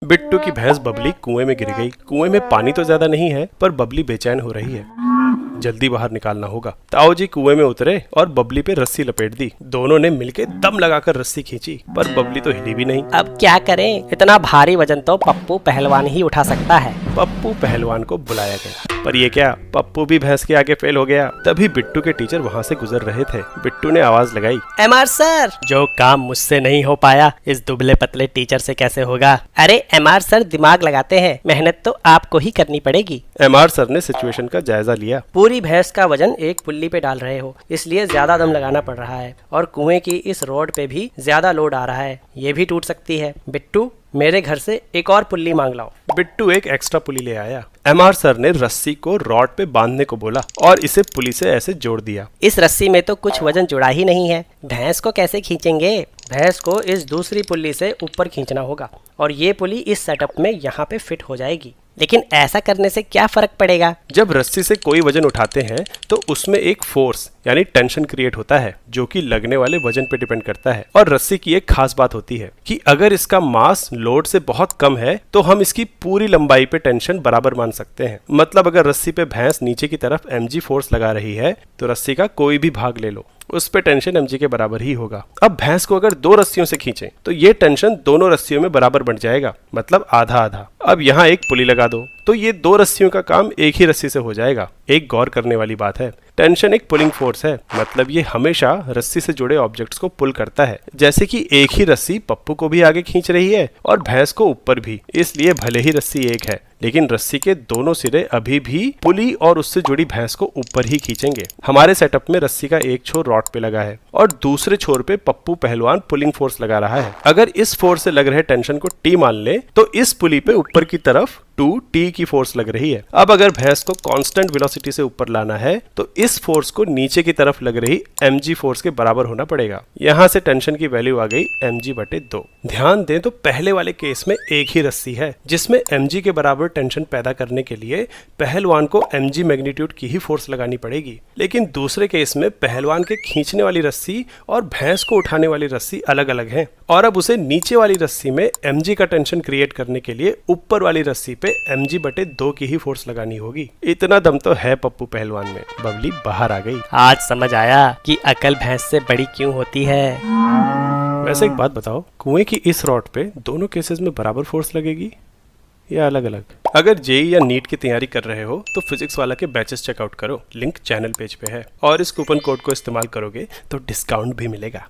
बिट्टू की भैंस बबली कुएं में गिर गई। कुएं में पानी तो ज्यादा नहीं है, पर बबली बेचैन हो रही है। जल्दी बाहर निकालना होगा। ताऊ जी कुएं में उतरे और बबली पे रस्सी लपेट दी। दोनों ने मिलके दम लगाकर रस्सी खींची, पर बबली तो हिली भी नहीं। अब क्या करें, इतना भारी वजन तो पप्पू पहलवान ही उठा सकता है। पप्पू पहलवान को बुलाया गया, पर ये क्या, पप्पू भी भैंस के आगे फेल हो गया। तभी बिट्टू के टीचर वहाँ से गुजर रहे थे। बिट्टू ने आवाज लगाई, एमआर सर, जो काम मुझसे नहीं हो पाया इस दुबले पतले टीचर से कैसे होगा। अरे एमआर सर, दिमाग लगाते हैं, मेहनत तो आपको ही करनी पड़ेगी। एमआर सर ने सिचुएशन का जायजा लिया। पूरी भैंस का वजन एक पुल्ली पे डाल रहे हो, इसलिए ज्यादा दम लगाना पड़ रहा है, और कुएं की इस रोड पे भी ज्यादा लोड आ रहा है, ये भी टूट सकती है। बिट्टू, मेरे घर से एक और पुल्ली मांग लाओ। बिट्टू एक एक्स्ट्रा पुली ले आया। एमआर सर ने रस्सी को रॉड पे बांधने को बोला और इसे पुली से ऐसे जोड़ दिया। इस रस्सी में तो कुछ वजन जुड़ा ही नहीं है, भैंस को कैसे खींचेंगे। भैंस को इस दूसरी पुल्ली से ऊपर खींचना होगा, और ये पुली इस सेटअप में यहाँ पे फिट हो जाएगी। लेकिन ऐसा करने से क्या फर्क पड़ेगा। जब रस्सी से कोई वजन उठाते हैं तो उसमें एक फोर्स यानी टेंशन क्रिएट होता है, जो कि लगने वाले वजन पे डिपेंड करता है। और रस्सी की एक खास बात होती है कि अगर इसका मास लोड से बहुत कम है तो हम इसकी पूरी लंबाई पे टेंशन बराबर मान सकते हैं। मतलब अगर रस्सी पे भैंस नीचे की तरफ mg फोर्स लगा रही है तो रस्सी का कोई भी भाग ले लो, उस पे टेंशन mg के बराबर ही होगा। अब भैंस को अगर दो रस्सियों से खींचें तो ये टेंशन दोनों रस्सियों में बराबर बढ़ जाएगा, मतलब आधा आधा। अब यहाँ एक पुली लगा दो तो ये दो रस्सियों का काम एक ही रस्सी से हो जाएगा। एक गौर करने वाली बात है, टेंशन एक पुलिंग फोर्स है, मतलब ये हमेशा रस्सी से जुड़े ऑब्जेक्ट्स को पुल करता है। जैसे कि एक ही रस्सी पप्पू को भी आगे खींच रही है और भैंस को ऊपर भी, इसलिए भले ही रस्सी एक है लेकिन रस्सी के दोनों सिरे अभी भी पुली और उससे जुड़ी भैंस को ऊपर ही खींचेंगे। हमारे सेटअप में रस्सी का एक छोर रॉड पे लगा है और दूसरे छोर पे पप्पू पहलवान पुलिंग फोर्स लगा रहा है। अगर इस फोर्स से लग रहे टेंशन को टी मान ले तो इस पुली पे ऊपर की तरफ 2t की फोर्स लग रही है। अब अगर भैंस को कांस्टेंट वेलोसिटी से ऊपर लाना है तो इस फोर्स को नीचे की तरफ लग रही mg फोर्स के बराबर होना पड़ेगा। यहाँ से टेंशन की वैल्यू आ गई mg/2। ध्यान दें तो पहले वाले केस में एक ही रस्सी है जिसमें mg के बराबर टेंशन पैदा करने के लिए पहलवान को mg मैग्नीट्यूड की ही फोर्स लगानी पड़ेगी। लेकिन दूसरे केस में पहलवान के खींचने वाली रस्सी और भैंस को उठाने वाली रस्सी अलग अलग है, और अब उसे नीचे वाली रस्सी में mg का टेंशन क्रिएट करने के लिए ऊपर वाली रस्सी पे mg/2 की ही फोर्स लगानी होगी। इतना दम तो है पप्पू पहलवान में। बबली बाहर आ गई। आज समझ आया कि अकल भैंस से बड़ी क्यों होती है। वैसे एक बात बताओ, कुएं की इस रॉड पे दोनों केसेस में बराबर फोर्स लगेगी या अलग अलग? अगर जेई या नीट की तैयारी कर रहे हो तो फिजिक्स वाला के बैचेस चेकआउट करो, लिंक चैनल पेज पे है, और इस कूपन कोड को इस्तेमाल करोगे तो डिस्काउंट भी मिलेगा।